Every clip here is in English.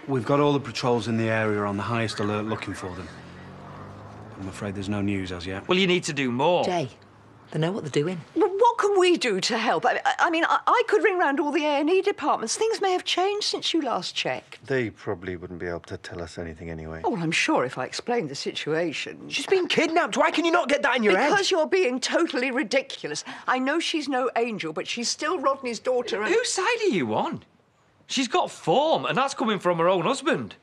We've got all the patrols in the area on the highest alert looking for them. I'm afraid there's no news as yet. Well, you need to do more. Jay, they know what they're doing. Well, what can we do to help? I could ring round all the A&E departments. Things may have changed since you last checked. They probably wouldn't be able to tell us anything anyway. Oh, well, I'm sure if I explained the situation... She's been kidnapped. Why can you not get that in your head? Because you're being totally ridiculous. I know she's no angel, but she's still Rodney's daughter and... Whose side are you on? She's got form, and that's coming from her own husband.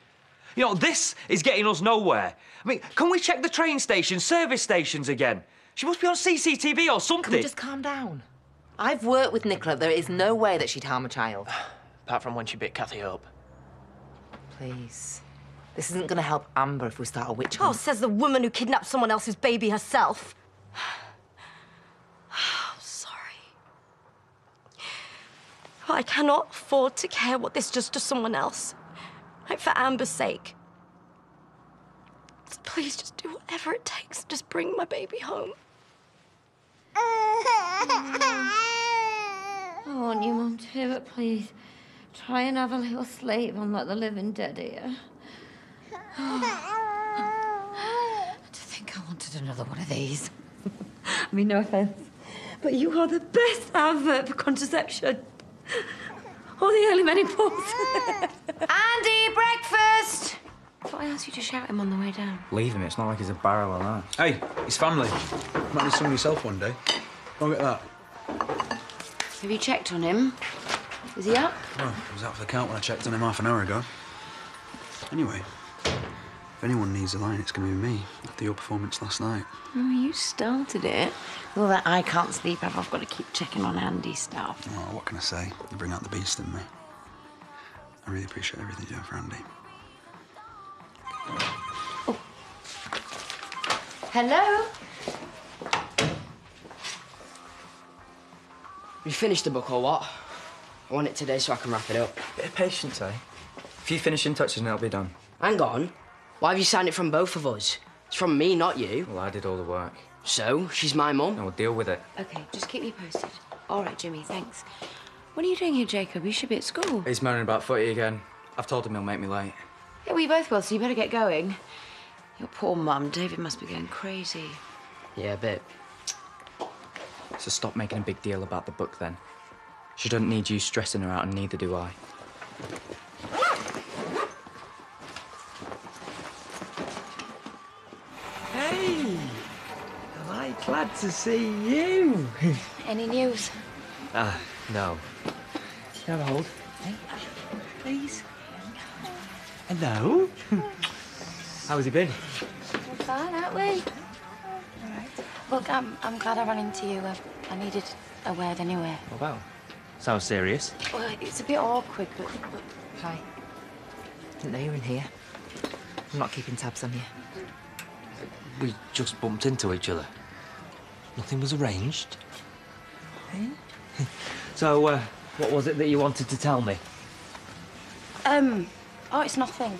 You know, this is getting us nowhere. I mean, can we check the train stations, service stations again? She must be on CCTV or something. Can we just calm down? I've worked with Nicola. There is no way that she'd harm a child. Apart from when she bit Kathy up. Please. This isn't going to help Amber if we start a witch Oh, hunt. says the woman who kidnapped someone else's baby herself. I'm sorry. But I cannot afford to care what this does to someone else. Like, for Amber's sake. So please just do whatever it takes. Just bring my baby home. I want you, Mum, too, but please try and have a little sleep and let the living dead here. I think I wanted another one of these. I mean, no offence, but you are the best advert for contraception. Or the early menopause. Andy, breakfast! I thought I asked you to shout him on the way down. Leave him, it's not like he's a barrel or that. Hey, it's family. Might need some yourself one day. Go and get that. Have you checked on him? Is he up? Well, he was out for the count when I checked on him half an hour ago. Anyway, if anyone needs a line, it's going to be me after your performance last night. Oh, you started it. Well, that I can't sleep, I've got to keep checking on Andy's stuff. Oh, what can I say? You bring out the beast in me. I really appreciate everything you do for Andy. Oh. Hello? You finished the book or what? I want it today so I can wrap it up. Bit of patience, eh? A few finishing touches and it'll be done. Hang on. Why have you signed it from both of us? It's from me, not you. Well, I did all the work. So, she's my mum. And we'll deal with it. OK, just keep me posted. All right, Jimmy, thanks. What are you doing here, Jacob? You should be at school. He's moaning about footy again. I've told him he'll make me late. Yeah, we both will, so you better get going. Your poor mum. David must be going crazy. Yeah, a bit. So stop making a big deal about the book, then. She doesn't need you stressing her out, and neither do I. Hey! Am I glad to see you? Any news? No. Have a hold. Hey, please. Hello. How has he been? We're fine, aren't we? All right. Look, I'm glad I ran into you. I needed a word anyway. Oh, wow. Sounds serious. Well, it's a bit awkward, but... Hi. Didn't know you were in here. I'm not keeping tabs on you. We just bumped into each other. Nothing was arranged. So, what was it that you wanted to tell me? Oh, it's nothing.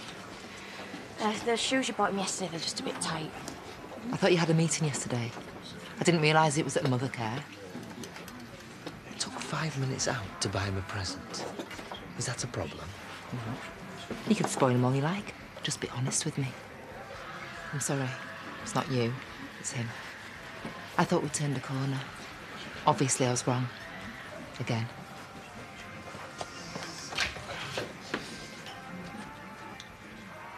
The shoes you bought me yesterday, they're just a bit tight. I thought you had a meeting yesterday. I didn't realise it was at Mother Care. It took 5 minutes out to buy him a present. Is that a problem? You can spoil him all you like. Just be honest with me. I'm sorry. It's not you. It's him. I thought we'd turned a corner. Obviously, I was wrong. Again.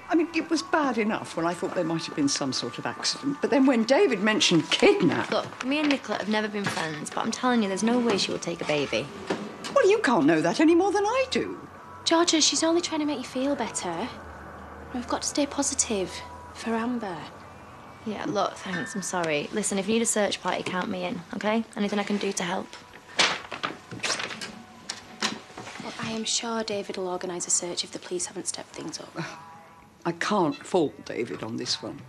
I mean, it was bad enough when I thought there might have been some sort of accident. But then when David mentioned kidnap... Look, me and Nicola have never been friends, but I'm telling you, there's no way she would take a baby. Well, you can't know that any more than I do. Georgia, she's only trying to make you feel better. We've got to stay positive for Amber. Yeah, look, thanks, I'm sorry. Listen, if you need a search party, count me in, OK? Anything I can do to help. Well, I am sure David will organise a search if the police haven't stepped things up. I can't fault David on this one.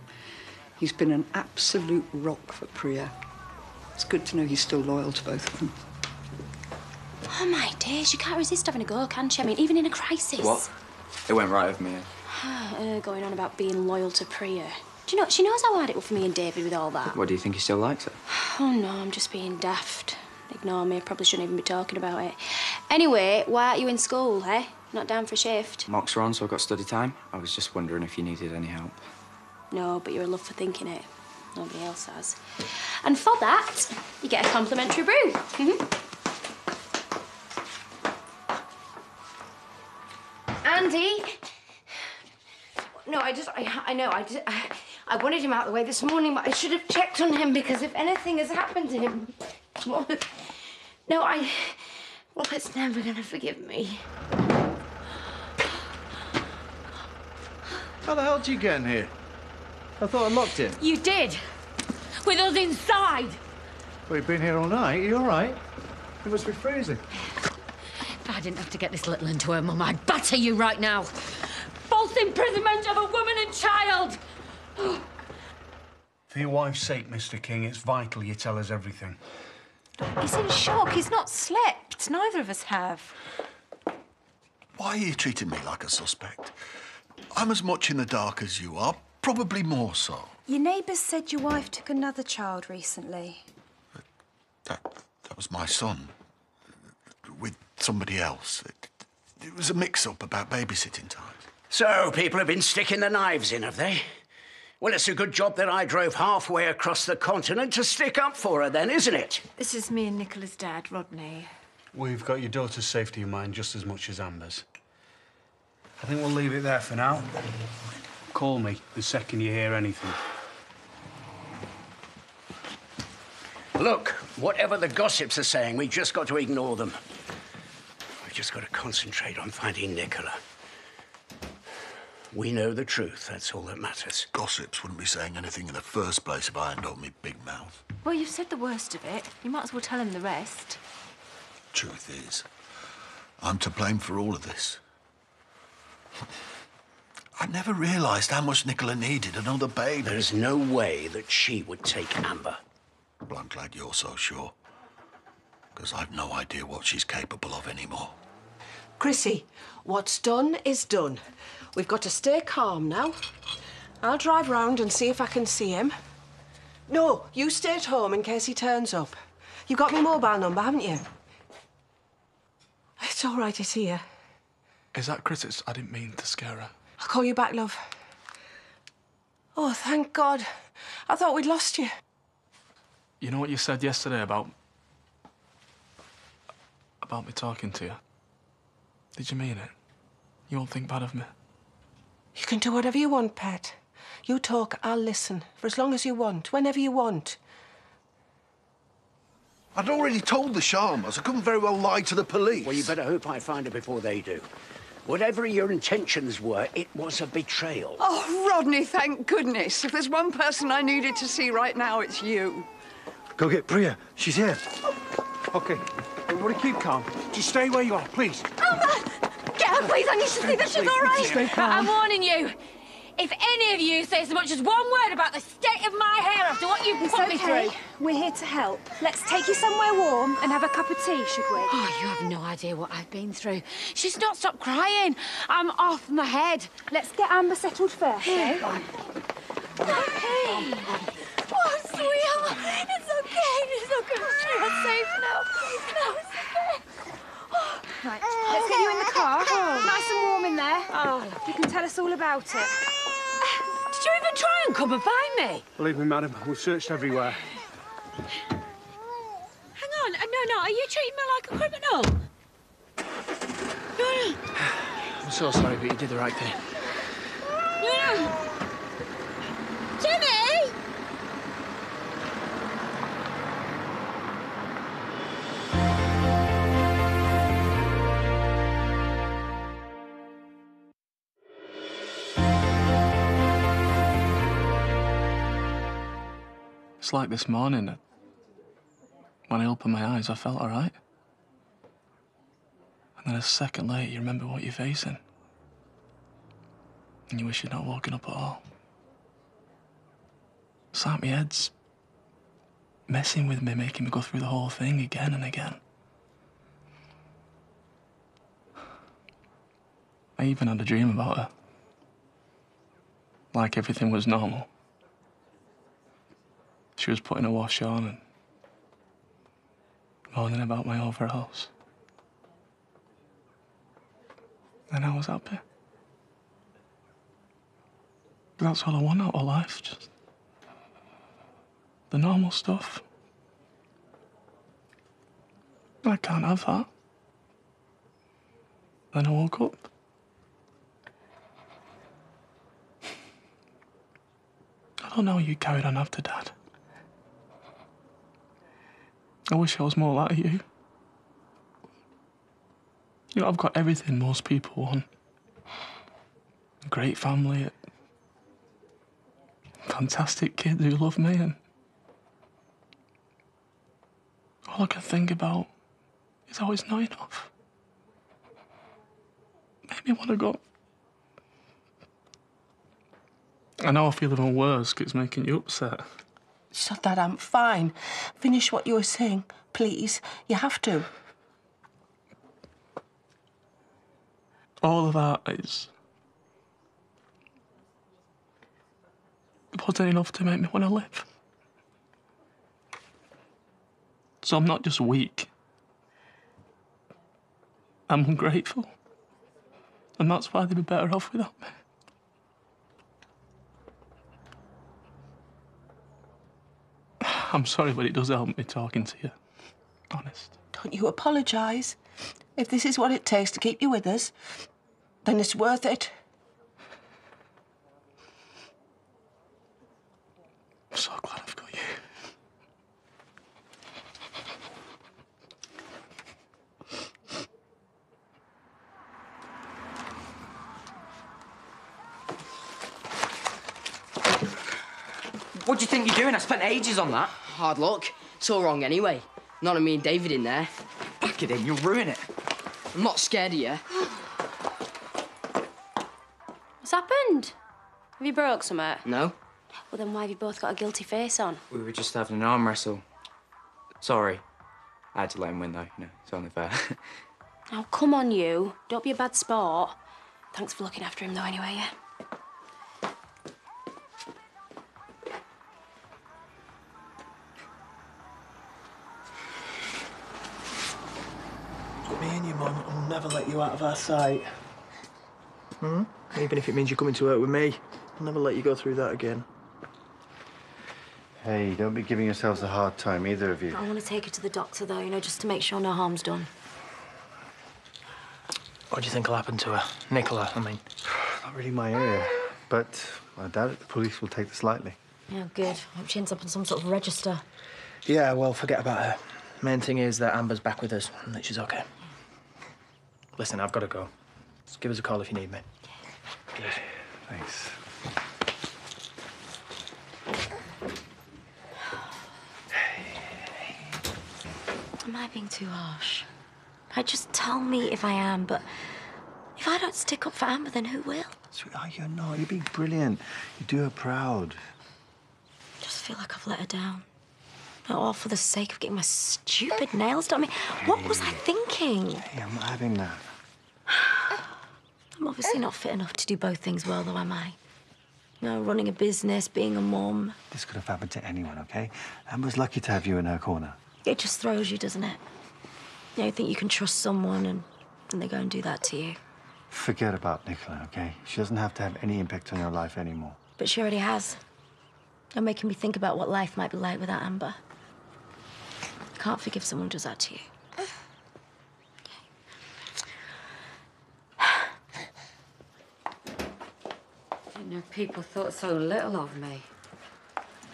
He's been an absolute rock for Priya. It's good to know he's still loyal to both of them. Oh, my days, you can't resist having a go, can you? I mean, even in a crisis. What? It went right with me. Going on about being loyal to Priya. Do you know, she knows how hard it was for me and David with all that. What, do you think he still likes her? Oh, no, I'm just being daft. Ignore me, probably shouldn't even be talking about it. Anyway, why aren't you in school, eh? Not down for a shift? Mocks are on, so I've got study time. I was just wondering if you needed any help. No, but you're a love for thinking it. Nobody else has. And for that, you get a complimentary brew. Andy! No, I know, I wanted him out of the way this morning, but I should have checked on him because if anything has happened to him... Robert's never gonna forgive me. How the hell did you get in here? I thought I locked it. You did! With us inside! Well, you've been here all night. Are you all right? You must be freezing. If I didn't have to get this little into her mum, I'd batter you right now. False imprisonment of a woman and child! For your wife's sake, Mr. King, it's vital you tell us everything. He's in shock. He's not slept. Neither of us have. Why are you treating me like a suspect? I'm as much in the dark as you are, probably more so. Your neighbours said your wife took another child recently. That was my son. With somebody else. It was a mix-up about babysitting time. So, people have been sticking the knives in, have they? Well, it's a good job that I drove halfway across the continent to stick up for her then, isn't it? This is me and Nicola's dad, Rodney. We've got your daughter's safety in mind just as much as Amber's. I think we'll leave it there for now. Call me the second you hear anything. Look, whatever the gossips are saying, we've just got to ignore them. We've just got to concentrate on finding Nicola. We know the truth, that's all that matters. Gossips wouldn't be saying anything in the first place if I hadn't opened me big mouth. Well, you've said the worst of it. You might as well tell him the rest. Truth is, I'm to blame for all of this. I never realised how much Nicola needed another baby. There's no way that she would take Amber. Well, I'm glad you're so sure. Because I've no idea what she's capable of anymore. Chrissy, what's done is done. We've got to stay calm now. I'll drive round and see if I can see him. No, you stay at home in case he turns up. You've got my mobile number, haven't you? It's all right, it's here. Is that Chris? I didn't mean to scare her. I'll call you back, love. Oh, thank God. I thought we'd lost you. You know what you said yesterday about me talking to you? Did you mean it? You won't think bad of me? You can do whatever you want, Pet. You talk, I'll listen. For as long as you want, whenever you want. I'd already told the Sharmas. I couldn't very well lie to the police. Well, you better hope I find her before they do. Whatever your intentions were, it was a betrayal. Oh, Rodney, thank goodness. If there's one person I needed to see right now, it's you. Go get Priya. She's here. OK. Everybody keep calm. Just stay where you are, please. Amber! Get her, please. I need to see that she's all right. Stay calm. I'm warning you. If any of you say so much as one word about the state of my hair after what you've put me through... We're here to help. Let's take you somewhere warm and have a cup of tea, should we? Oh, you have no idea what I've been through. She's not stopped crying. I'm off my head. Let's get Amber settled first, eh? Okay. Oh, sweetheart. It's okay. It's okay. You're safe now. No, it's okay. Right, let's get you in the car. Nice and warm in there. Oh. You can tell us all about it. Did you even try and come and find me? Believe me, madam, we've searched everywhere. Hang on. No. Are you treating me like a criminal? No. I'm so sorry, but you did the right thing. No. Jimmy! It's like this morning. When I opened my eyes, I felt all right. And then a second later, you remember what you're facing. And you wish you'd not woken up at all. It's like my head's messing with me, making me go through the whole thing again and again. I even had a dream about her. Like everything was normal. She was putting a wash on and moaning about my overalls. then I was happy. But that's all I want out of life, just the normal stuff. I can't have that. Then I woke up. I don't know how you carried on after Dad. I wish I was more like you. You know, I've got everything most people want. A great family, fantastic kids who love me, and all I can think about is how it's not enough. Made me want to go. I know I feel even worse because it's making you upset. So, Dad, I'm fine. Finish what you were saying, please. You have to. All of that wasn't enough to make me want to live. So I'm not just weak. I'm ungrateful. And that's why they'd be better off without me. I'm sorry, but it does help me talking to you. Honest. Don't you apologise. If this is what it takes to keep you with us, then it's worth it. I'm so glad I've got you. What do you think you're doing? I spent ages on that. Hard luck. It's all wrong anyway. Not of me and David in there. Back it in, you'll ruin it. I'm not scared of you. What's happened? Have you broke something? No. Well, then why have you both got a guilty face on? We were just having an arm wrestle. Sorry. I had to let him win, though. You know, it's only fair. Oh, come on, you. Don't be a bad sport. Thanks for looking after him, though, anyway, yeah? Me and your mum will never let you out of our sight. Even if it means you're coming to work with me, I'll never let you go through that again. Hey, don't be giving yourselves a hard time, either of you. I want to take her to the doctor, though, you know, just to make sure no harm's done. What do you think will happen to her? Nicola, I mean. Not really my area, but I doubt it. The police will take this lightly. Yeah, good. Hope she ends up on some sort of register. Yeah, well, forget about her. Main thing is that Amber's back with us and that she's okay. Listen, I've got to go. Just give us a call if you need me. Cheers. Thanks. Am I being too harsh? Like, just tell me if I am, but if I don't stick up for Amber, then who will? Sweetheart, you're not. You're being brilliant. You do her proud. I just feel like I've let her down. All for the sake of getting my stupid nails done. I mean, what was I thinking? Hey, I'm not having that. I'm obviously not fit enough to do both things well, though, am I? You know, running a business, being a mum. This could have happened to anyone, okay? Amber's lucky to have you in her corner. It just throws you, doesn't it? You know, you think you can trust someone and they go and do that to you. Forget about Nicola, okay? She doesn't have to have any impact on your life anymore. But she already has. You're making me think about what life might be like without Amber. I can't forgive someone who does that to you. I didn't know people thought so little of me.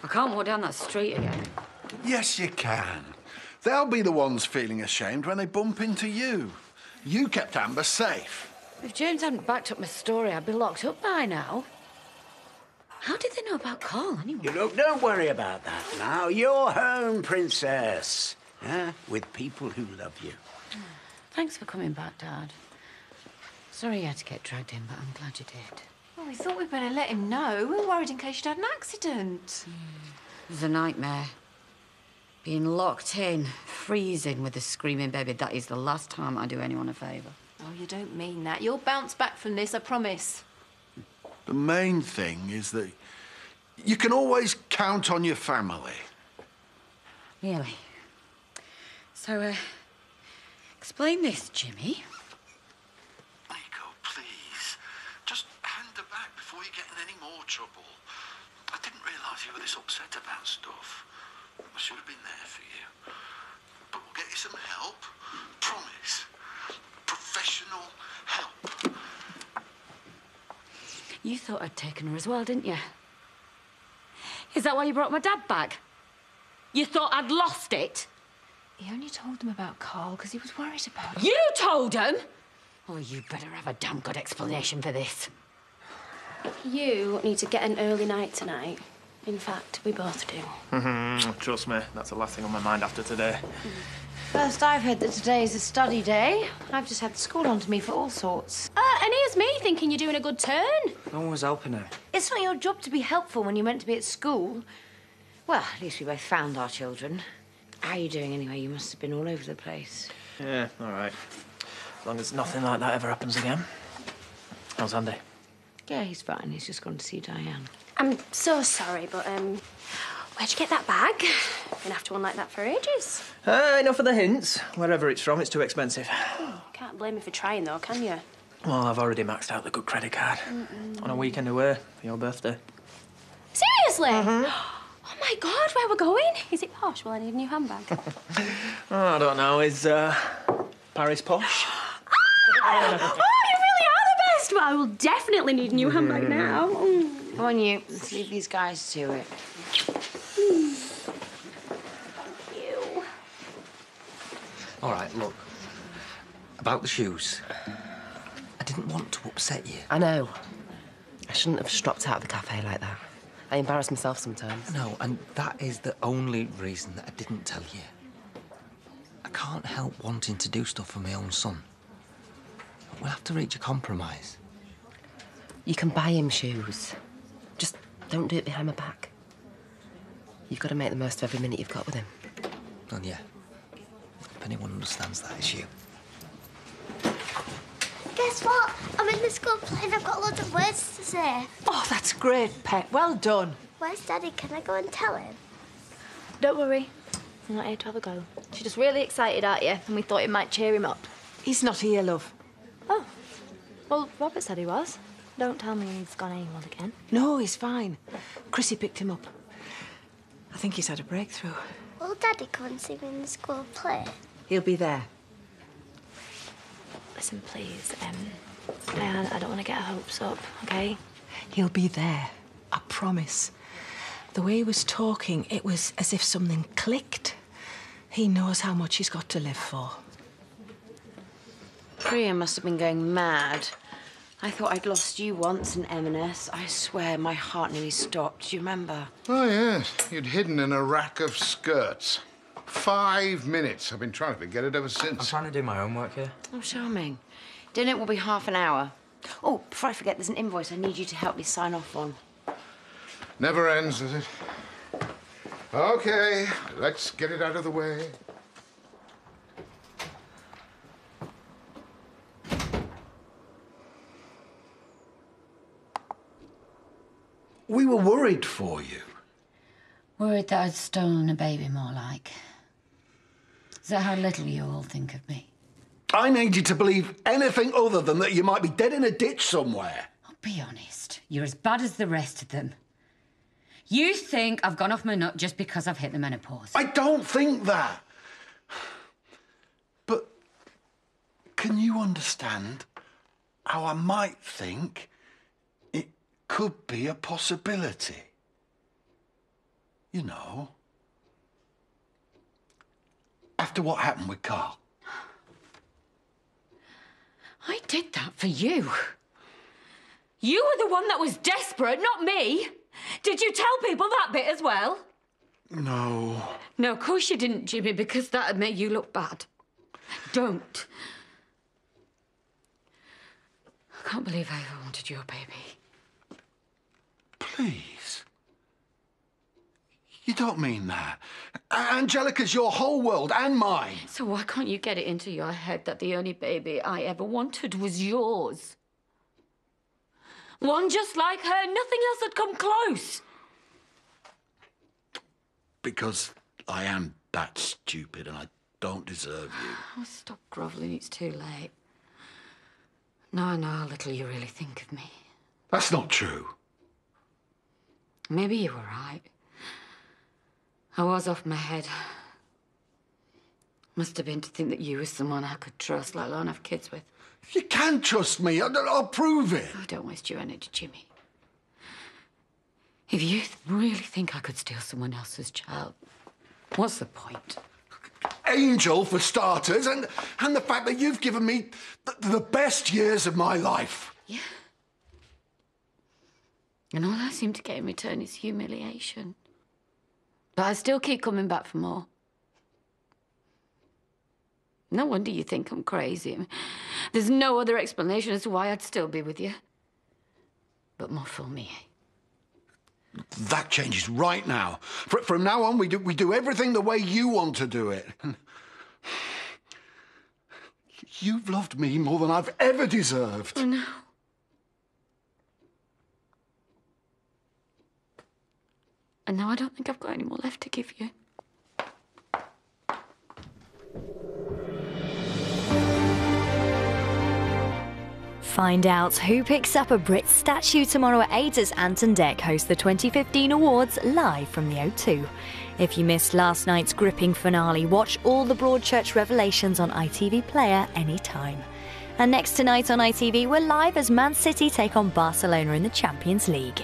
I can't walk down that street again. Yes, you can. They'll be the ones feeling ashamed when they bump into you. You kept Amber safe. If James hadn't backed up my story, I'd be locked up by now. How did they know about Carl, anyway? You look, don't worry about that now. You're home, princess. With people who love you. Thanks for coming back, Dad. Sorry you had to get dragged in, but I'm glad you did. Well, we thought we'd better let him know. We were worried in case you'd had an accident. It was a nightmare. Being locked in, freezing with a screaming baby. That is the last time I do anyone a favour. Oh, you don't mean that. You'll bounce back from this, I promise. The main thing is that you can always count on your family. Really? So, explain this, Jimmy. Nico, her back before you get in any more trouble. I didn't realise you were this upset about stuff. I should have been there for you. But we'll get you some help. Promise. Professional help. You thought I'd taken her as well, didn't you? Is that why you brought my dad back? You thought I'd lost it? He only told him about Carl because he was worried about him. You told him? Oh, you better have a damn good explanation for this. You need to get an early night tonight. In fact, we both do. Trust me, that's the last thing on my mind after today. First I've heard that today is a study day. I've just had the school on to me for all sorts. And here's me thinking you're doing a good turn. No one was helping her. It's not your job to be helpful when you're meant to be at school. Well, at least we both found our children. How are you doing anyway? You must have been all over the place. Yeah, all right. As long as nothing like that ever happens again. How's Andy? Yeah, he's fine. He's just gone to see Diane. I'm so sorry, but, where'd you get that bag? Been after one like that for ages. Enough of the hints. Wherever it's from, it's too expensive. Can't blame me for trying, though, can you? Well, I've already maxed out the good credit card. On a weekend away for your birthday. Seriously? Oh, my God, where we're going? Is it posh? Will I need a new handbag? I don't know. Is Paris posh? Oh, you really are the best! Well, I will definitely need a new handbag now. Come on, you. Let's leave these guys to it. You. All right, look. About the shoes. I didn't want to upset you. I know. I shouldn't have stropped out of the cafe like that. I embarrass myself sometimes. No, and that is the only reason that I didn't tell you. I can't help wanting to do stuff for my own son. We'll have to reach a compromise. You can buy him shoes. Just don't do it behind my back. You've got to make the most of every minute you've got with him. Well, yeah. If anyone understands that, it's you. Guess what? I'm in the school play and I've got loads of words to say. Oh, that's great, Pet. Well done. Where's Daddy? Can I go and tell him? Don't worry. I'm not here to have a go. She's just really excited at you, and we thought it might cheer him up. He's not here, love. Oh. Well, Robert said he was. Don't tell me he's gone AWOL again. No, he's fine. Chrissy picked him up. I think he's had a breakthrough. Will Daddy come and see me in the school play? He'll be there. Listen, please, Diane, I don't want to get her hopes up, OK? He'll be there. I promise. The way he was talking, it was as if something clicked. He knows how much he's got to live for. Priya must have been going mad. I thought I'd lost you once in M&S. I swear my heart nearly stopped. Do you remember? Oh, yes. You'd hidden in a rack of skirts. 5 minutes. I've been trying to forget it ever since. I'm trying to do my homework here. Oh, charming. Dinner will be half an hour. Oh, before I forget, there's an invoice I need you to help me sign off on. Never ends, does it? OK, let's get it out of the way. We were worried for you. Worried that I'd stolen a baby, more like. Is that how little you all think of me? I need you to believe anything other than that you might be dead in a ditch somewhere. Oh, be honest. You're as bad as the rest of them. You think I've gone off my nut just because I've hit the menopause. I don't think that. But can you understand how I might think it could be a possibility? You know, after what happened with Carl. I did that for you. You were the one that was desperate, not me. Did you tell people that bit as well? No. No, of course you didn't, Jimmy, because that'd make you look bad. Don't. I can't believe I ever wanted your baby. Please. You don't mean that. Angelica's your whole world and mine. So why can't you get it into your head that the only baby I ever wanted was yours? One just like her, nothing else had come close. Because I am that stupid and I don't deserve you. Oh, stop grovelling, it's too late. Now I know how little you really think of me. That's not true. Maybe you were right. I was off my head. Must have been to think that you were someone I could trust, let alone have kids with. You can trust me. I'll prove it. Oh, don't waste your energy, Jimmy. If you really think I could steal someone else's child, what's the point? Angel, for starters, and the fact that you've given me the best years of my life. Yeah. And all I seem to get in return is humiliation. But I still keep coming back for more. No wonder you think I'm crazy. There's no other explanation as to why I'd still be with you. But more for me. That changes right now. From now on, we do everything the way you want to do it. You've loved me more than I've ever deserved. I know. And now I don't think I've got any more left to give you. Find out who picks up a Brit statue tomorrow at 8 as Ant and Dec host the 2015 awards live from the O2. If you missed last night's gripping finale, watch all the Broadchurch revelations on ITV Player anytime. And next tonight on ITV, we're live as Man City take on Barcelona in the Champions League.